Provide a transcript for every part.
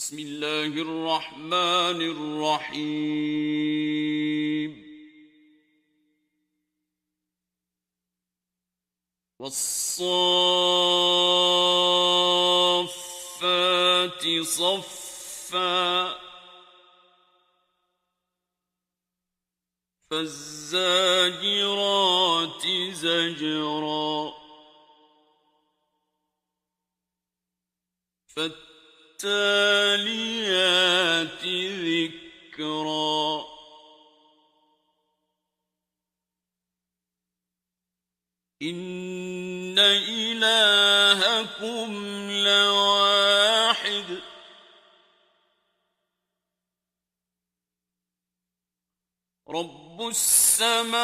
بسم الله الرحمن الرحيم والصافات صفا فالزاجرات زجرا فالتاليات ذكرا إن إلهكم لواحد رب السماوات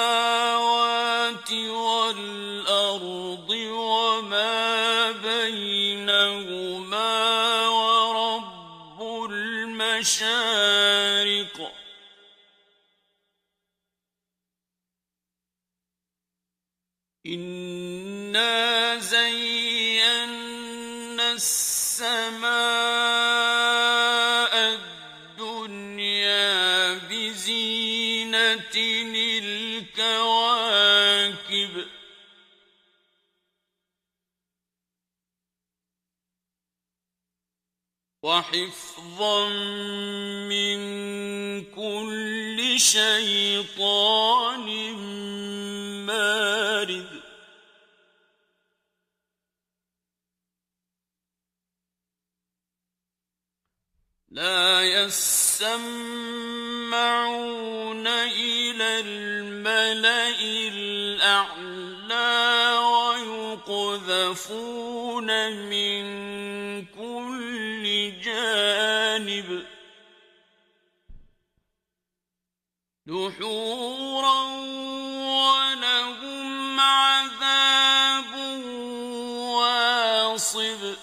والأرض وما بينهما ورب المشارق إنا زينا السماء الدنيا بزينة الكواكب وحفظا من كل شيطان مارد لا يسمعون إلى الملأ الأعلى ويقذفون من كل جانب دحورا ولهم عذاب واصب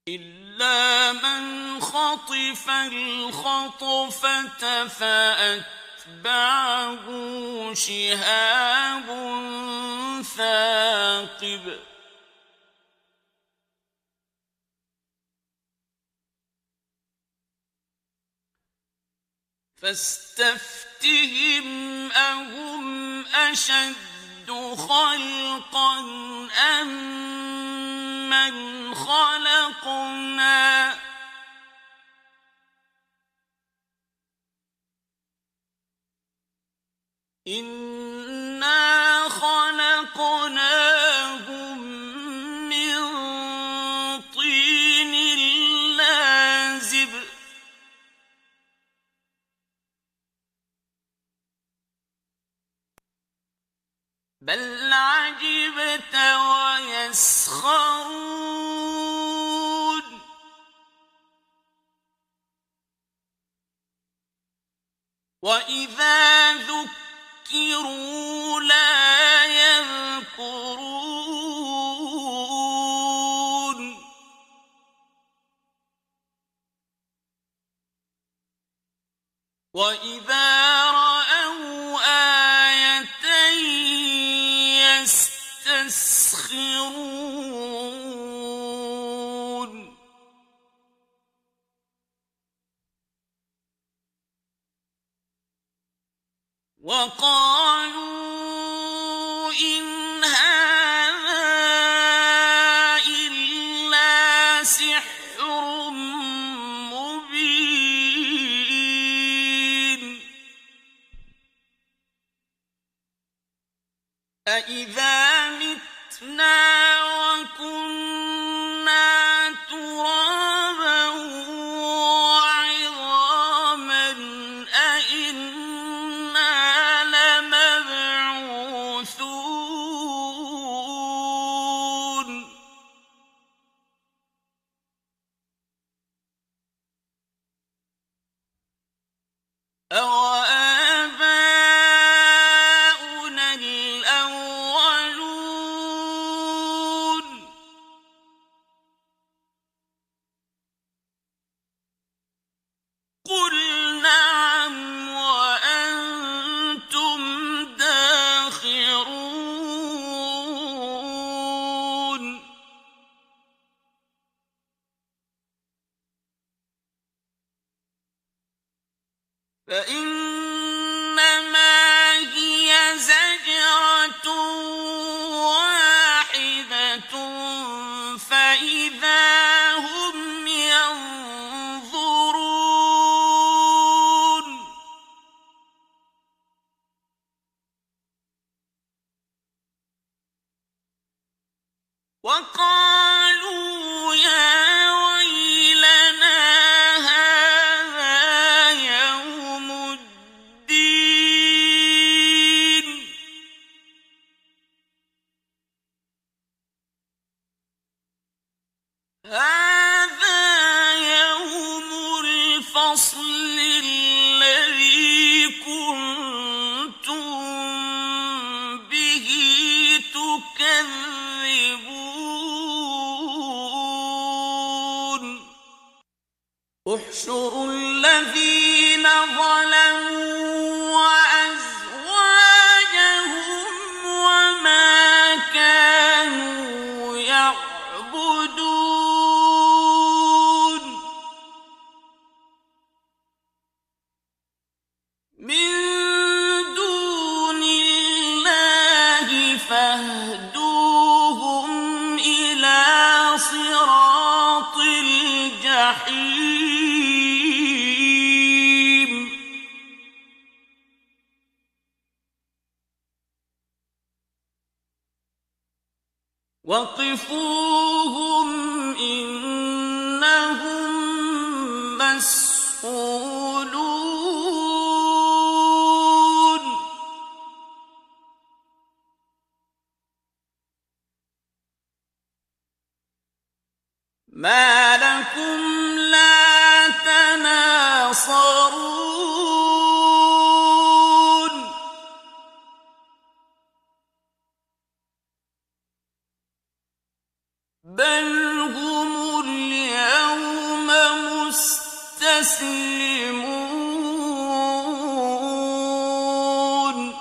إلا من خطف الخطفة فأتبعه شهاب ثاقب فاستفتهم أهم أشد خلقا أم من خلقنا إنا خلقناهم من طين لازب بل عجبت ويسخرون وإذا ذكروا لا يذكرون وإذا رأوا آية يستسخرون وقالوا إن هذا إلا سحر مبين أإذا متنا وكنا ترابا وعظاما أإنا لمبعوثون أوآباؤنا الأولون قل نعم وأنتم داخرون فإنما هي زجرة واحدة فإذا هم ينظرون وقالوا يا ويلنا هذا يوم الدين هذا يوم الفصل الذي كنتم به تكذبون احشروا الذين ظلموا وأزواجهم وما كانوا يعبدون من دون الله فاهدوهم إلى صراط الجحيم وقفوهم إنهم مسئولون ما لكم لا تناصرون بل هم اليوم مستسلمون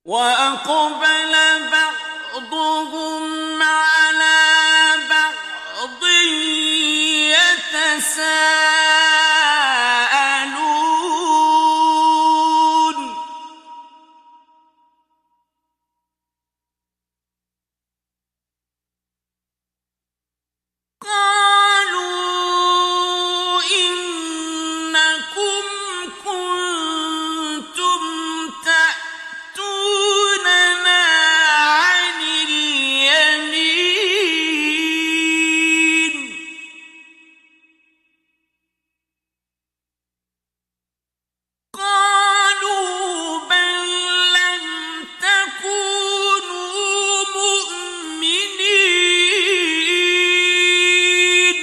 وأقبل بعضهم على بعض يتساءلون قالوا إنكم كنتم تأتوننا عن اليمين قالوا بل لم تكونوا مؤمنين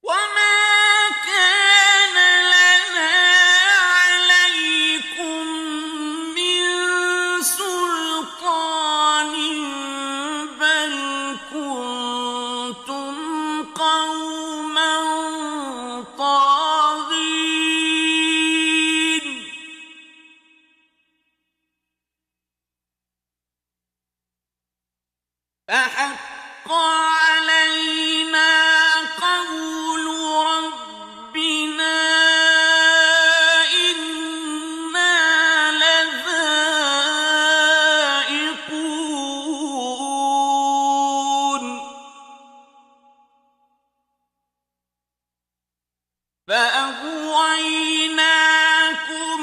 وما كان لنا عليكم من سلطان بل كنتم قوما طاغين فحق علينا قول ربنا إنا لذائقون فأغويناكم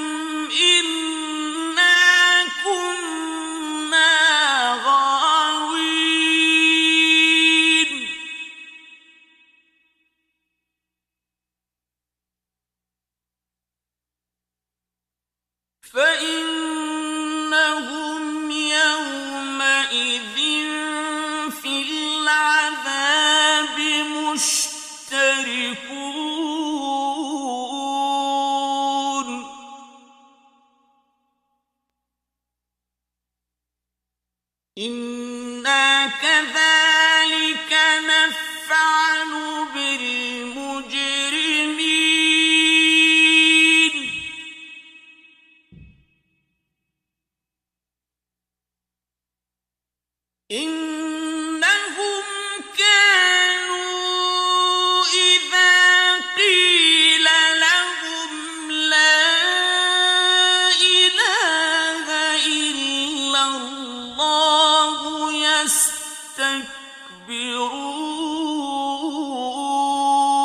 إنا كنا غاوين فإنهم يومئذ في العذاب مشتركون إنا كذلك نفعل بالمجرمين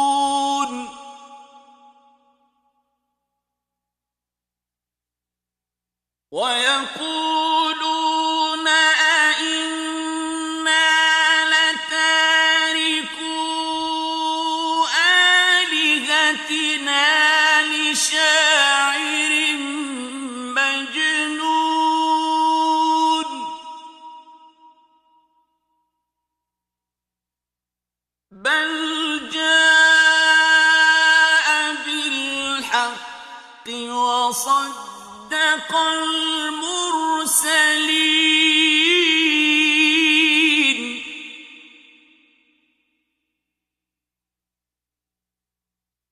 يستكبرون ويقولون أئنا لتاركو آلهتنا لشاعر مجنون بل جاء بالحق وصدق المرسلين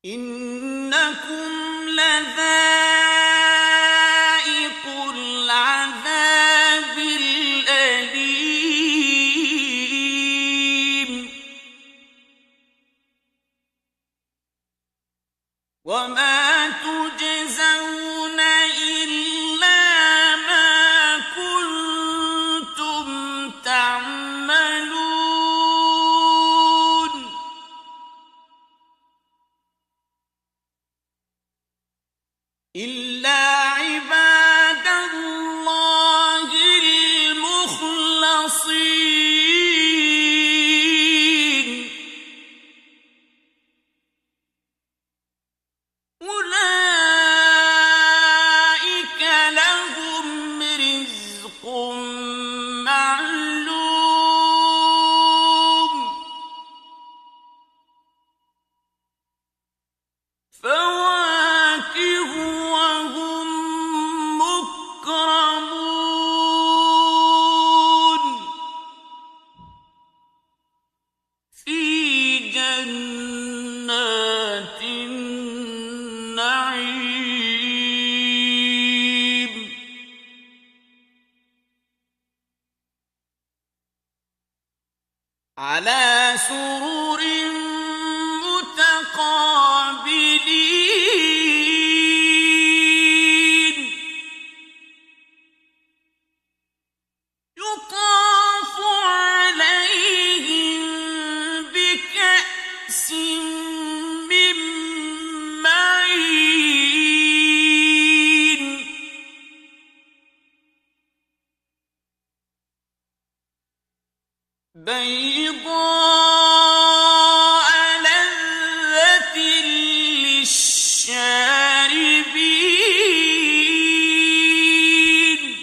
إنكم لذائقو العذاب الأليم وما تجزون إلا ما كنتم تعملون إلا عباد الله المخلصين أولئك لهم رزق معلوم فواكه وهم مكرمون في جنات النعيم على سرر متقابلين يطاف عليهم بكأس من معين بيضاء لذة للشاربين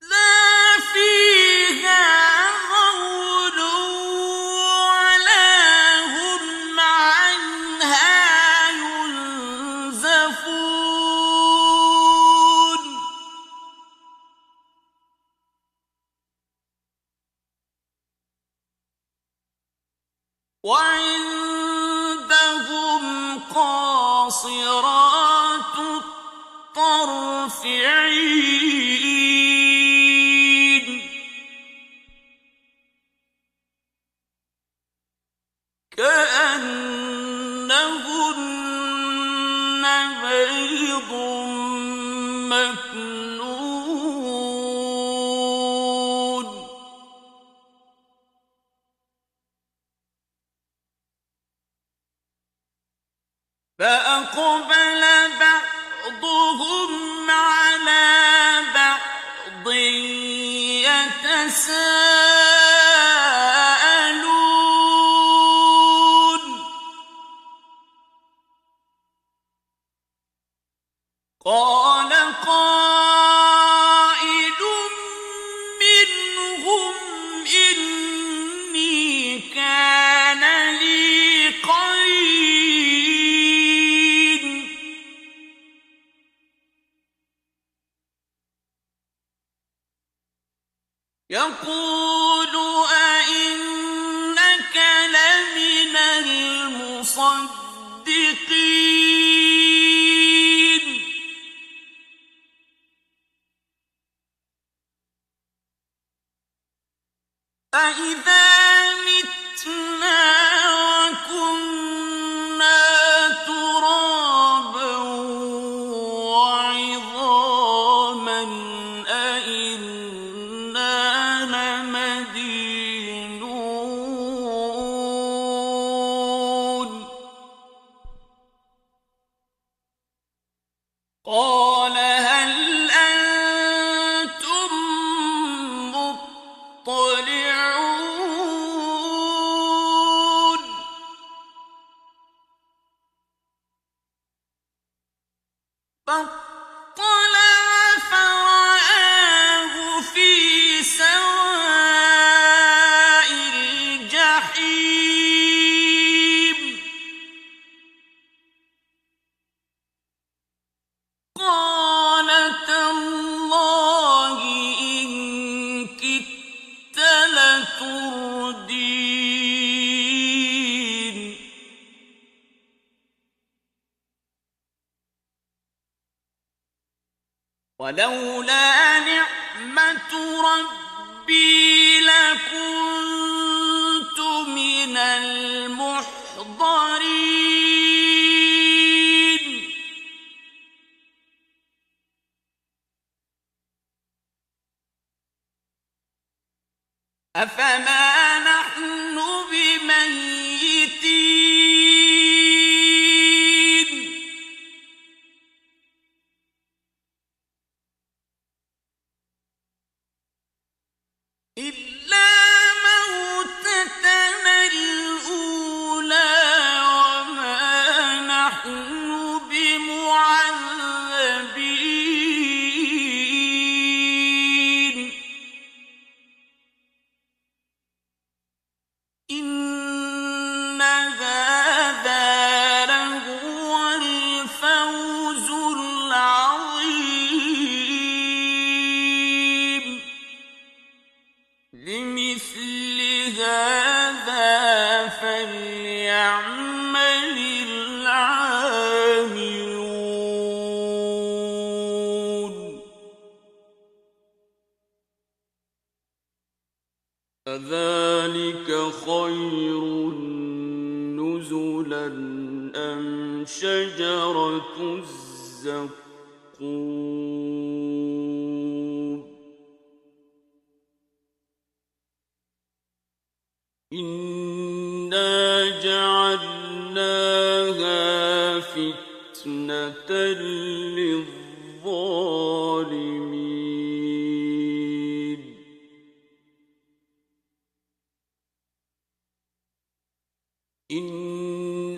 لا فيها غول ولا هم عنها ينزفون وعندهم قاصرات الطرف عين كأنهن بيض مكنون فأقبل بعضهم على بعض يتساءلون قال قائل منهم إني كان لي قرين يقول أئنك لمن المصدقين أإذا متنا وكنا ترابا وعظاما قال هل أنتم مطلعون فاطلع فرآه في سواء الجحيم قال تالله إن كدت لتردين ولولا نعمة ربي لكنت من المحضرين أفما نحن بميتين إلا موتتنا الأولى وما نحن بمعذبين إن هذا لهو الفوز العظيم لمثل هذا فليعمل العاملون أذلك خير نزلا أم شجرة الزقوم إنا جعلناها فتنة للظالمين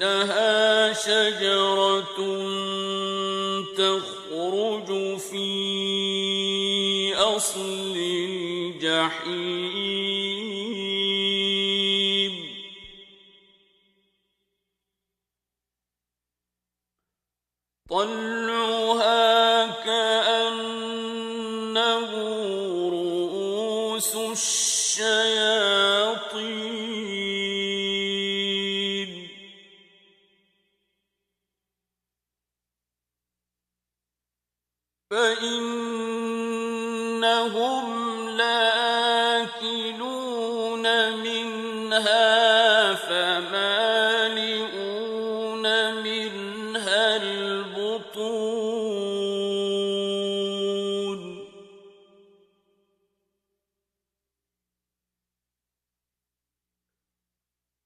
إنها شجرة تخرج في أصل الجحيم طلعها كأنه رؤوس الشياطين فإنهم لآكلون منها فمالئون منها البطون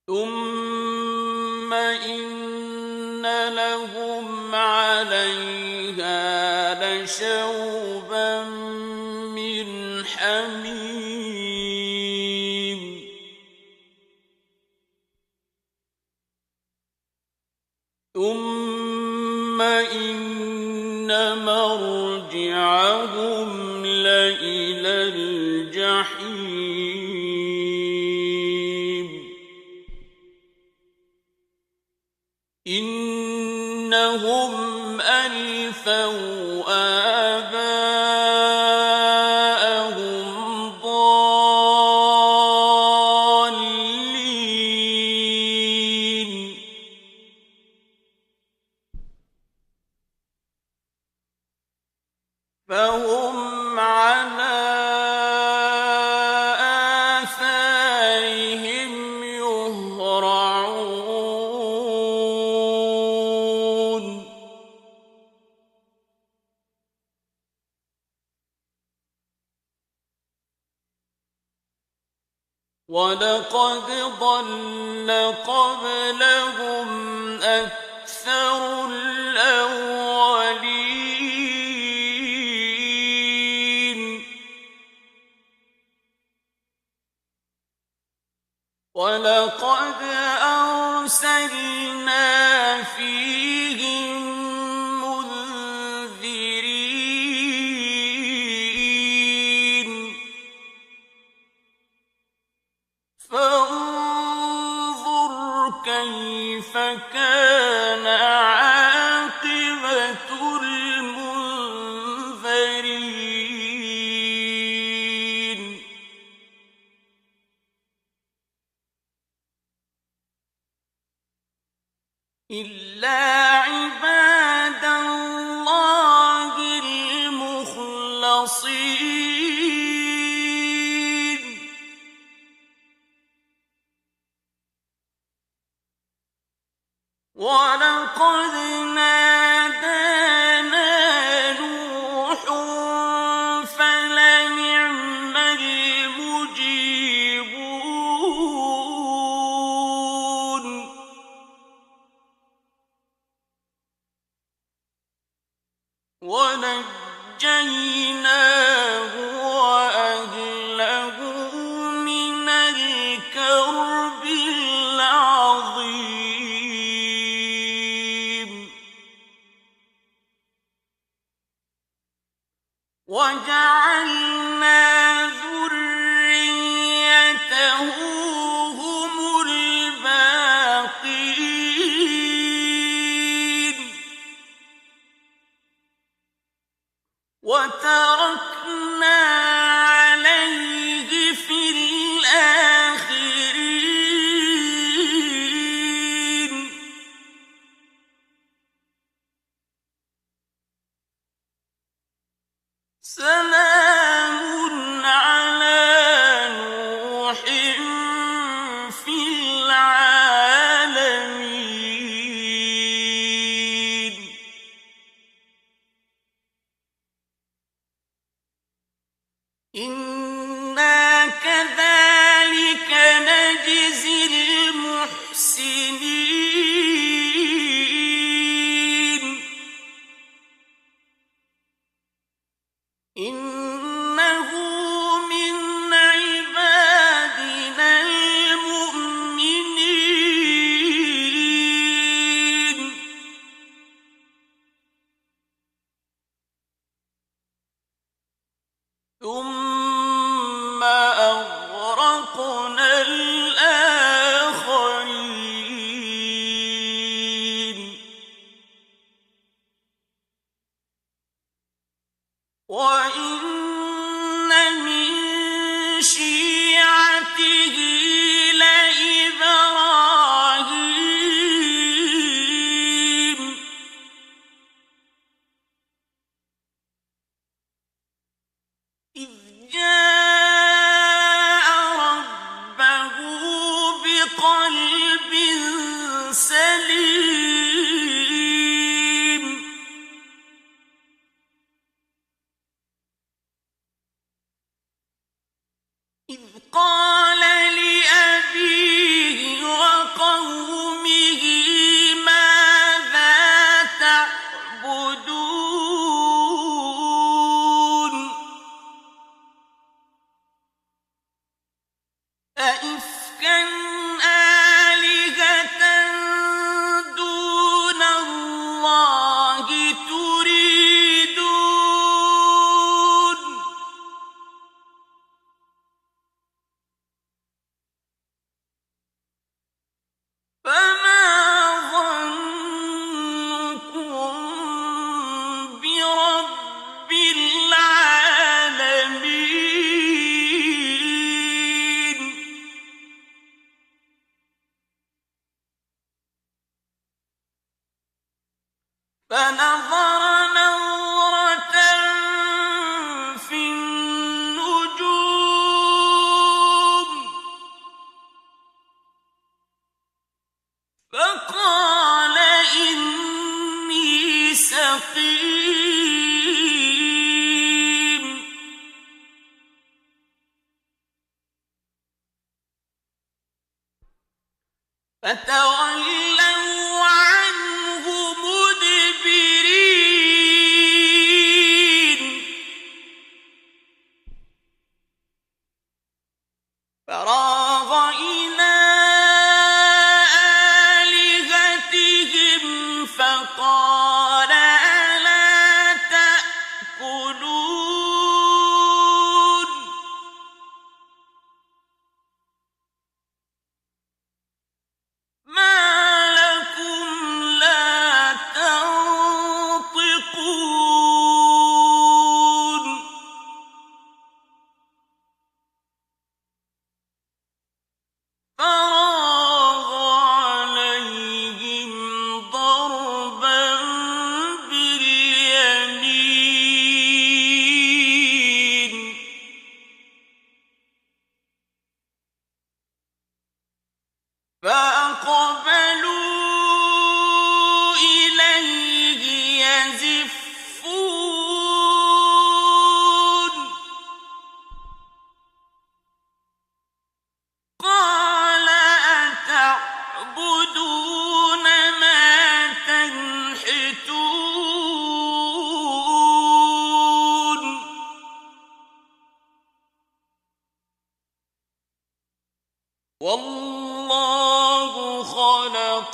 ثم إن لهم عليها لشوبا من حميم ثم إن مرجعهم لإلى الجحيم إنهم ألفوا آباءهم ضالين فهم على آثارهم يهرعون ولقد ضل قبلهم أكثر الأولين وَلَقَدْ أَرْسَلْنَا فِيهِم مُّنذِرِينَ فَانظُرْ كَيْفَ كَانَ عَاقِبَةُ الْمُنذَرِينَ إِلَّا عِبَادَ اللَّهِ الْمُخْلَصِينَ وَلَقَدْ نَادَانَا نُوحٌ فَلَنِعْمَ الْمُجِيبُونَ وَنَجَّيْنَاهُ وَأَهْلَهُ مِنَ الْكَرْبِ الْعَظِيمِ وَجَعَلْنَا ذُرِّيَّتَهُ هُمُ الْبَاقِينَ وَتَرَكْنَا عَلَيْهِ فِي الْآخِرِينَ سَلَامٌ عَلَىٰ نُوحٍ فِي الْعَالَمِينَ إِنَّا كَذَٰلِكَ نَجْزِي الْمُحْسِنِينَ إِنَّهُ مِنْ عِبَادِنَا الْمُؤْمِنِينَ ثُمَّ أَغْرَقْنَا الْآخَرِينَ وَإِنَّ مِن شِيعَتِهِ لَإِبْرَاهِيمَ إِذْ جَاءَ رَبَّهُ بِقَلْبٍ سَلِيمٍ إِذْ قَالَ لِأَبِيهِ وَقَوْمِهِ مَاذَا تَعْبُدُونَ أَئِفْكًا آلِهَةً دُونَ اللَّهِ تُرِيدُونَ فَمَا ظَنُّكُم بِرَبِّ الْعَالَمِينَ فَنَظَرَ نَظْرَةً فِي النُّجُومِ فَقَالَ إِنِّي سَقِيمٌ فَتَوَلَّوْا عَنْهُ مُدْبِرِينَ فَرَاغَ إِلَىٰ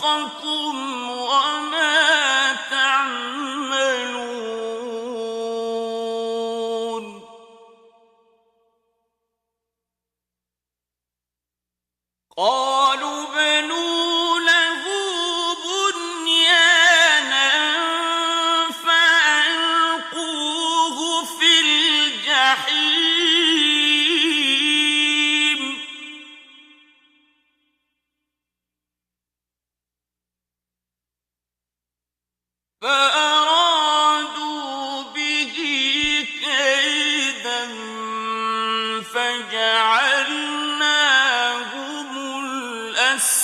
فَوْقَكُمْ وَمَا تَعْمَلُونَ قَالُوا ابْنُوا لَهُ بُنْيَانًا فَأَلْقُوهُ فِي الْجَحِيمِ فَأَرَادُوا بِهِ كَيْدًا فَجَعَلْنَاهُمُ الْأَسْفَلِينَ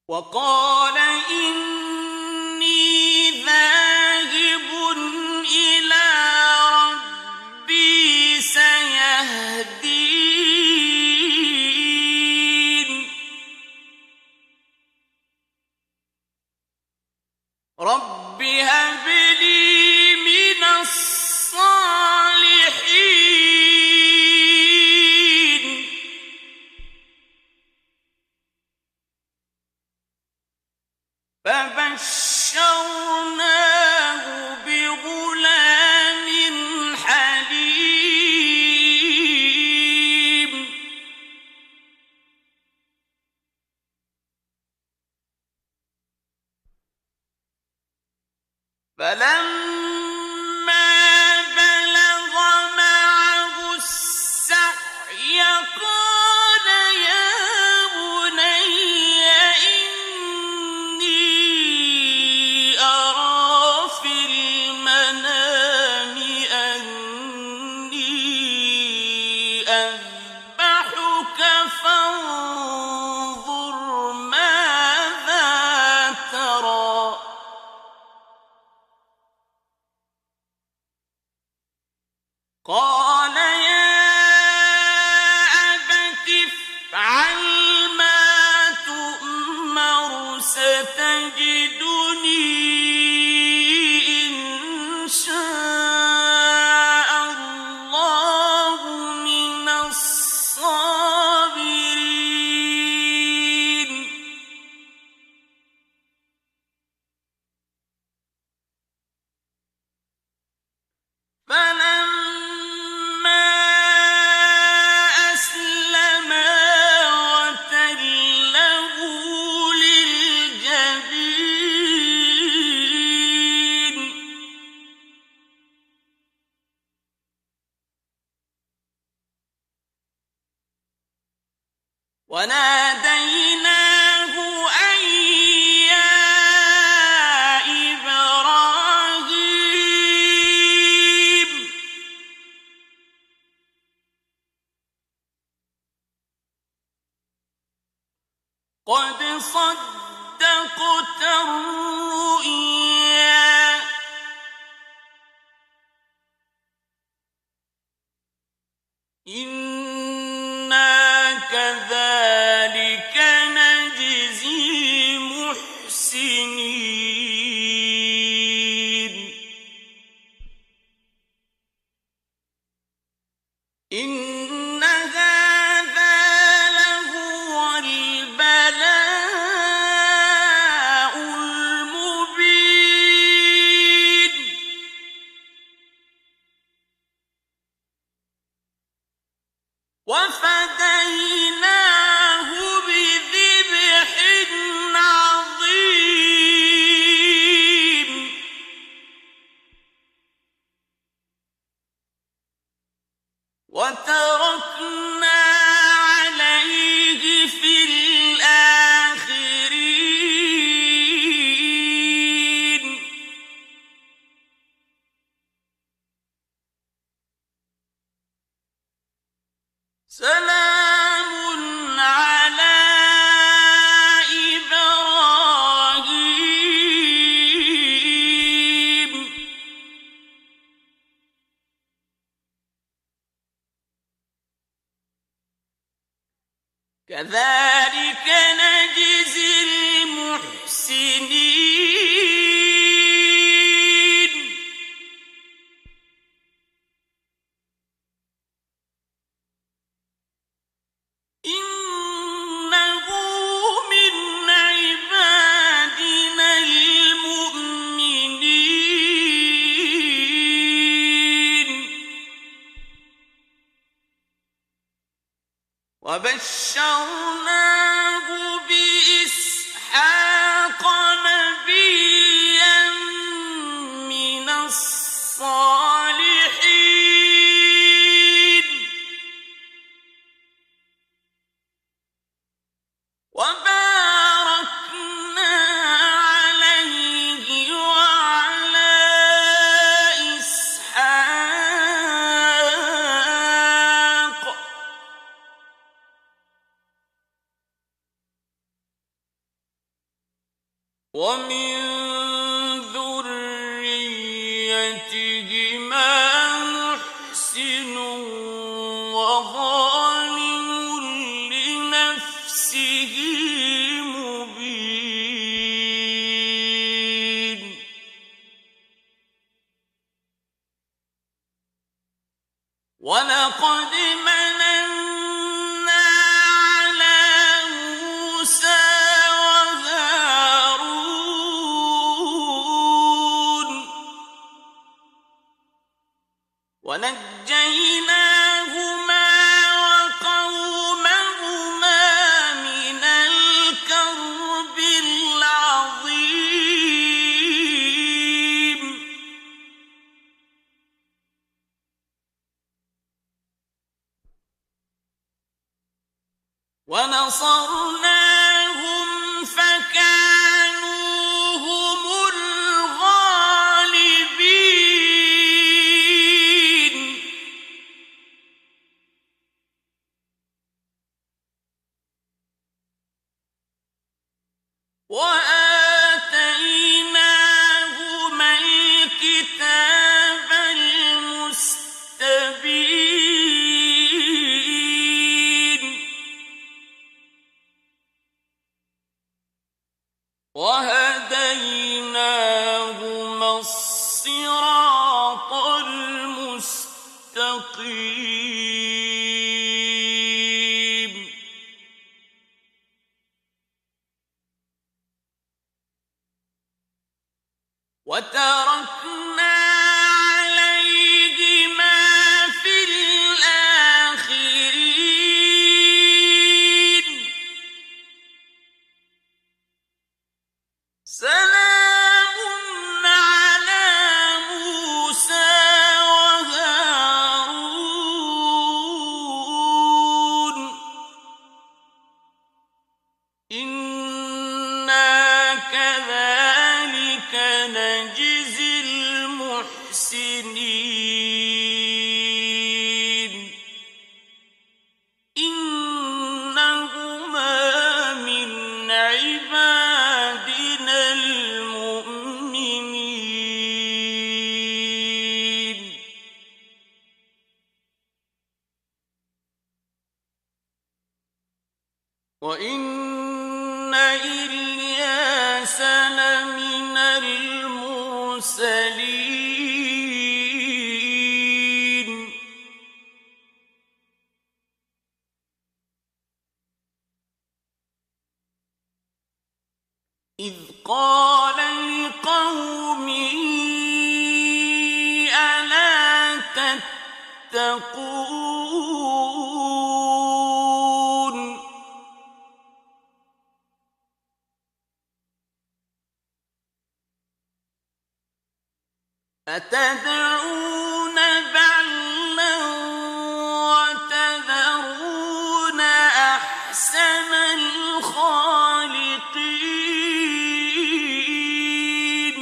وَقَالَ إِنِّي ذَاهِبٌ إِلَىٰ رَبِّي سَيَهْدِينِ رَبِّ هَبْ لِي مِنَ الصَّالِحِينَ فَبَشَّرْنَاهُ بِغُلَامٍ حَلِيمٍ فَلَمَّا بَلَغَ مَعَهُ السَّعْيَ قَالَ يَا بُنَيَّ إِنِّي أَرَىٰ فِي الْمَنَامِ أَنِّي أَذْبَحُكَ فَانظُرْ مَاذَا تَرَىٰ قَالَ يَا أَبَتِ افْعَلْ مَا تُؤْمَرُ سَتَجِدُنِي إِن شَاءَ اللَّهُ مِنَ الصَّابِرِينَ فَلَمَّا أَسْلَمَا وَتَلَّهُ لِلْجَبِينِ وَنَادَيْنَاهُ أَن يَا إِبْرَاهِيمُ قَدْ صَدَّقْتَ الرُّؤْيَا إِنَّا كَذَٰلِكَ نَجْزِي الْمُحْسِنِينَ إِنَّ هَٰذَا لَهُوَ الْبَلَاءُ الْمُبِينُ وَفَدَيْنَاهُ بِذِبْحٍ عَظِيمٍ وَتَرَكْنَا عَلَيْهِ فِي الْآخِرِينَ سَلَامٌ عَلَىٰ إِبْرَاهِيمَ كَذَٰلِكَ نَجْزِي الْمُحْسِنِينَ وبشرناه بإسحاق نبيا من الصالحين وباركنا عليه وعلى إسحاق ومن ذريتهما محسن وظالم لنفسه مبين ولقد مننا على موسى وهارون ونجيناهما وقومهما من الكرب العظيم ونصرناهم فكانوا هم الغالبين وآتيناهما الكتاب المستبين وهديناهما الصراط المستقيم وتركنا عليهما في الآخرين سلام على موسى وهارون إنا كذلك نجزي المحسنين إنهما من عبادنا المؤمنين وإن إلياس لمن المرسلين إذ قال لقومه ألا تتقون أتدعون بعلا وتذرون أحسن الخالقين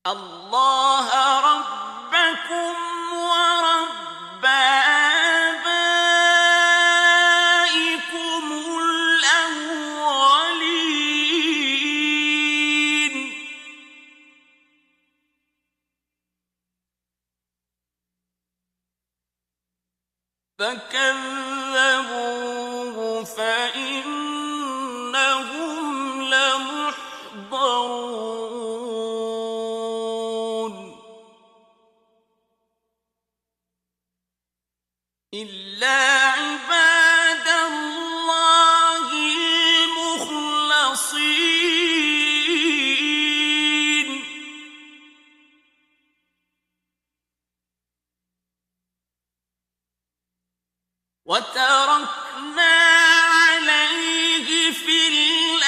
الله ربكم ورب آبائكم الأولين فكذبوه فإنهم لمحضرون إلا عباد الله المخلصين وتركنا عليه في الآخرين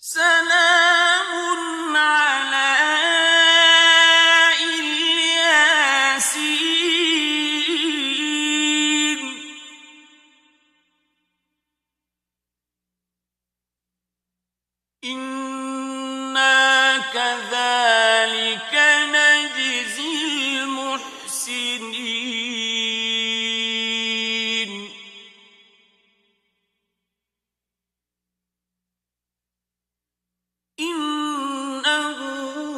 سلام على الياسين إنا كذلك نجزي المحسنين إنه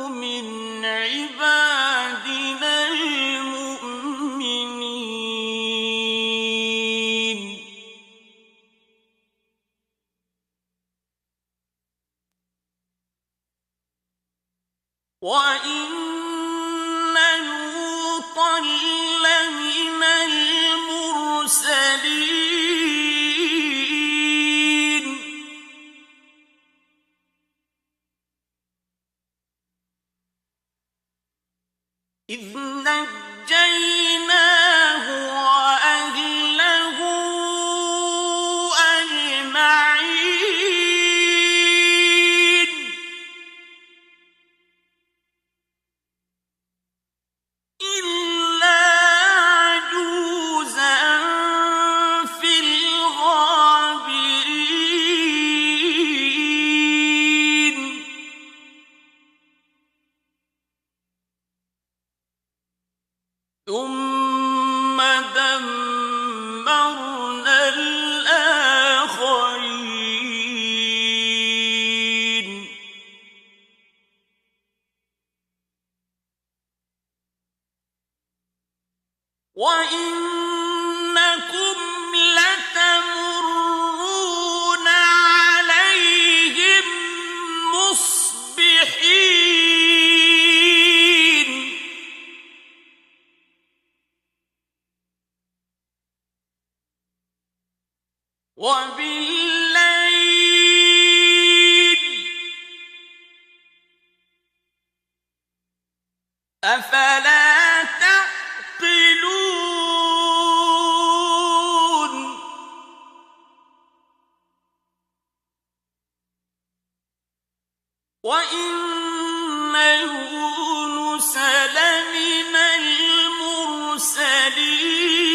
من عبادنا المؤمنين وإن لوطا لمن المرسلين إذ نجيناه وأهله أجمعين إلا عجوزا في الغابرين ثم دمرنا الآخرين وإنكم لتمرون عليهم مصبحين وبالليل أفلا تعقلون وإن يونس لمن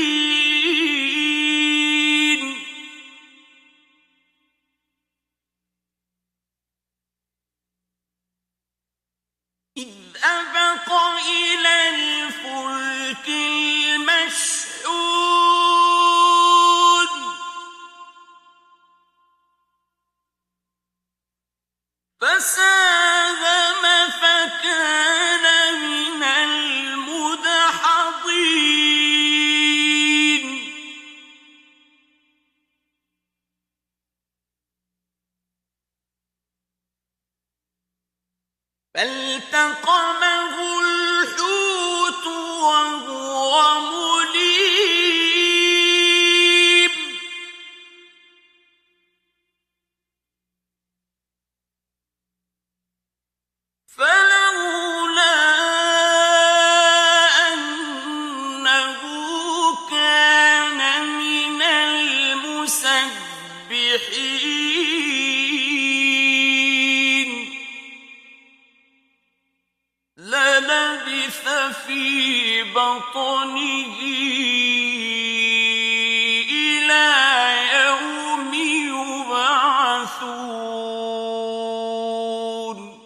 المرسلين إذ أبق إلى الفلك المشحون فساهم فكان من المدحضين فالتقمه الحوت وهو مليم فلولا أنه كان من المسبحين للبث في بطنه إلى يوم يبعثون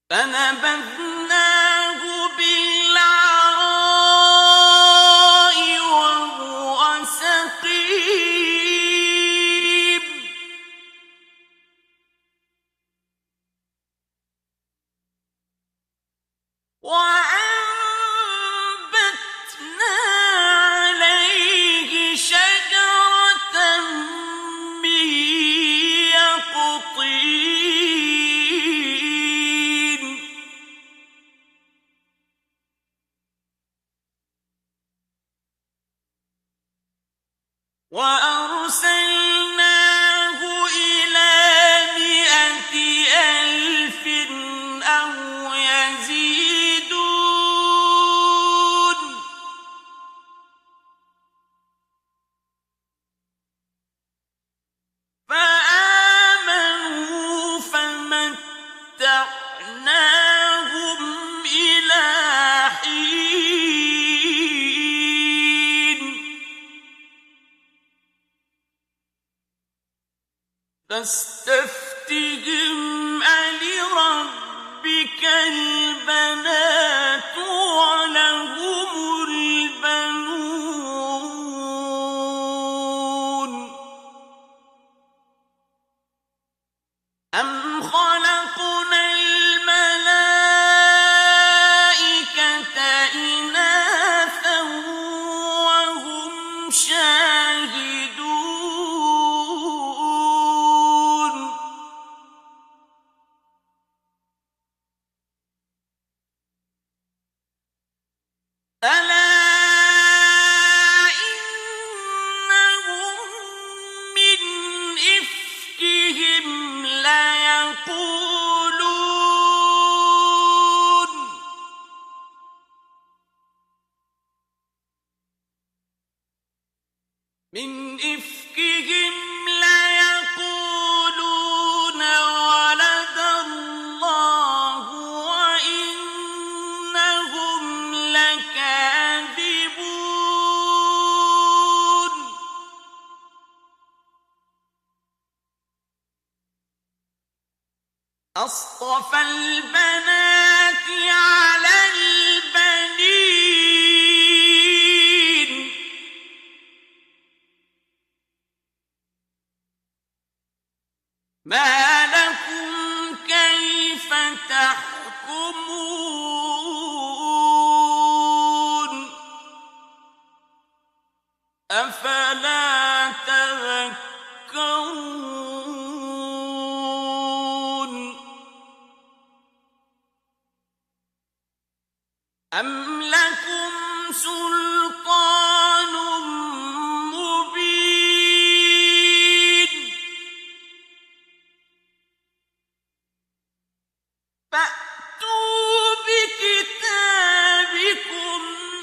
فنبذناه بالعراء وهو سقيم وأنبتنا عليه شجرة من يقطين وأرسلناه إلى 100,000 أو يزيدون فآمنوا فمتعناهم إلى حين فاستفتهم ألربك البنات ولهم البنون أم خلقنا الملائكة إناثا وهم شاهدون ألا إنهم من إفكهم ليقولون ولد الله وإنهم لكاذبون أصطفى البنات على البنين ما لكم كيف تحكمون أفلا تذكرون أم لكم سلطان مبين فأتوا بكتابكم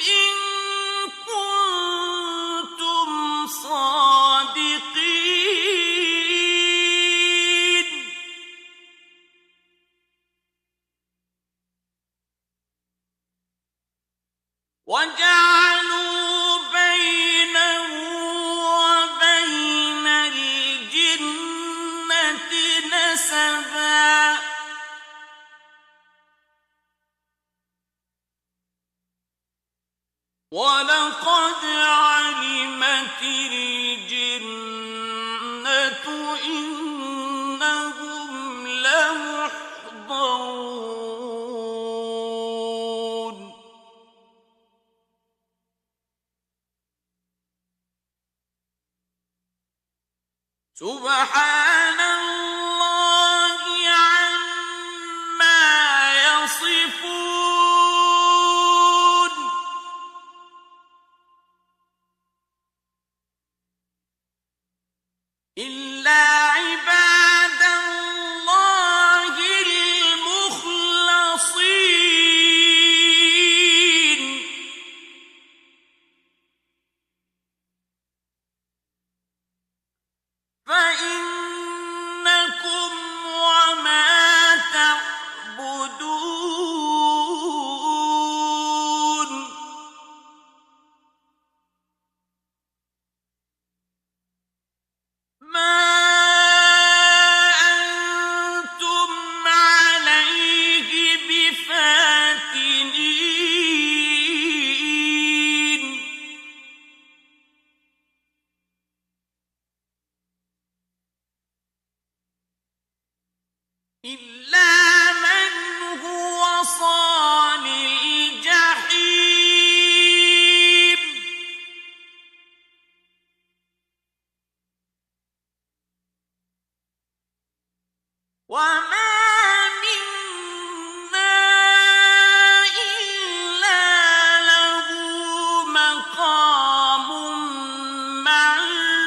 إن كنتم صادقين وجعلوا بينه وبين الجنة نسبا ولقد علمت الجنة إنهم لمحضرون سبحان الله عما يصفون إلا عباد الله المخلصين فإنكم وما تعبدون ما أنتم عليه بفاتنين إلا من هو صال الجحيم وما منا إلا له مقام معلوم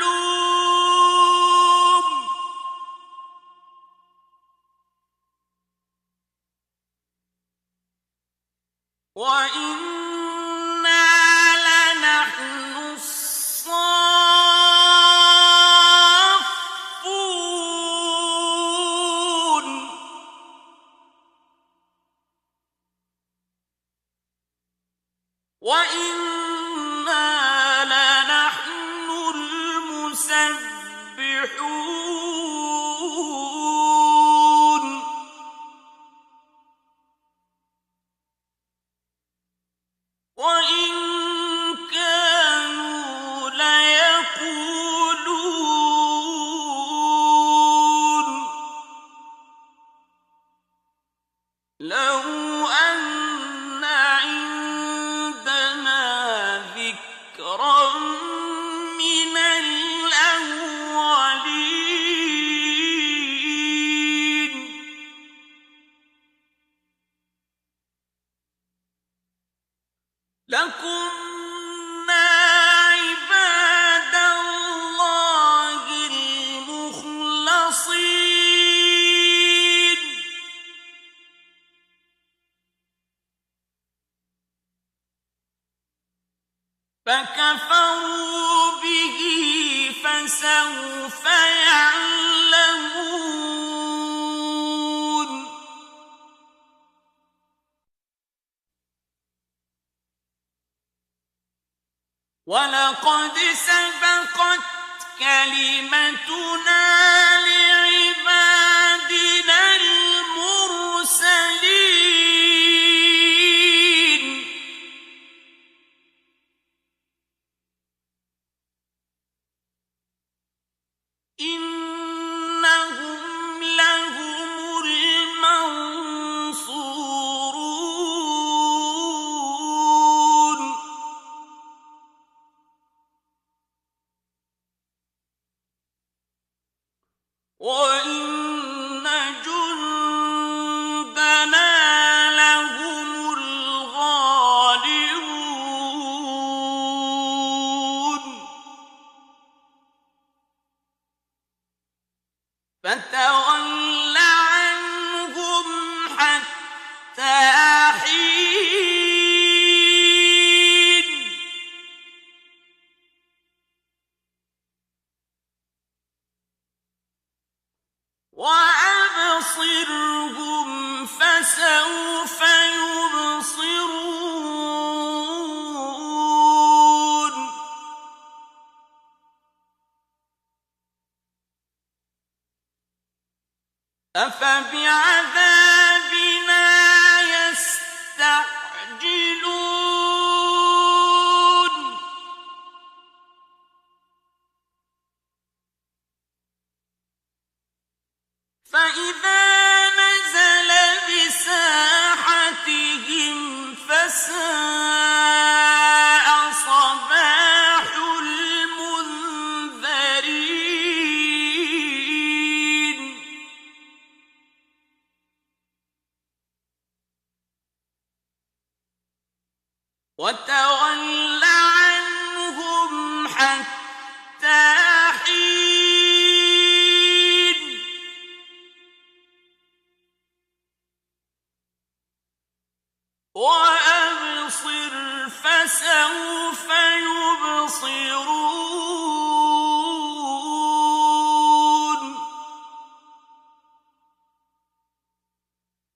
يسبحون وإن كانوا ليقولون لو أن عندنا ذكرا من الأولين لكنا عباد الله المخلصين فكفروا به فسوف يعلمون ولقد سبقت كلمتنا لعبادنا المرسلين إنهم لهم المنصورون وإن جندنا لهم الغالبون فتول عنهم حتى حين وأبصرهم فسوف يبصرون أفبعذابنا يستعجلون فإذا نزل بساحتهم فساء صباح المنذرين وتول عنهم حتى حين وأبصر فسوف يبصرون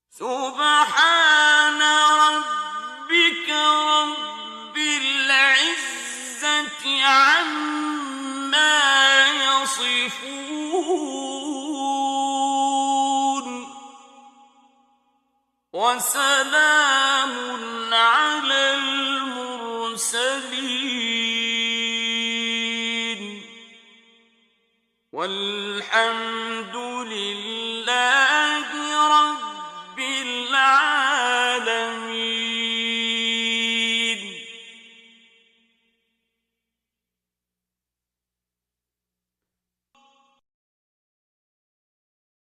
سبحان ربك رب العزة عما يصفون وسلام على المرسلين والحمد لله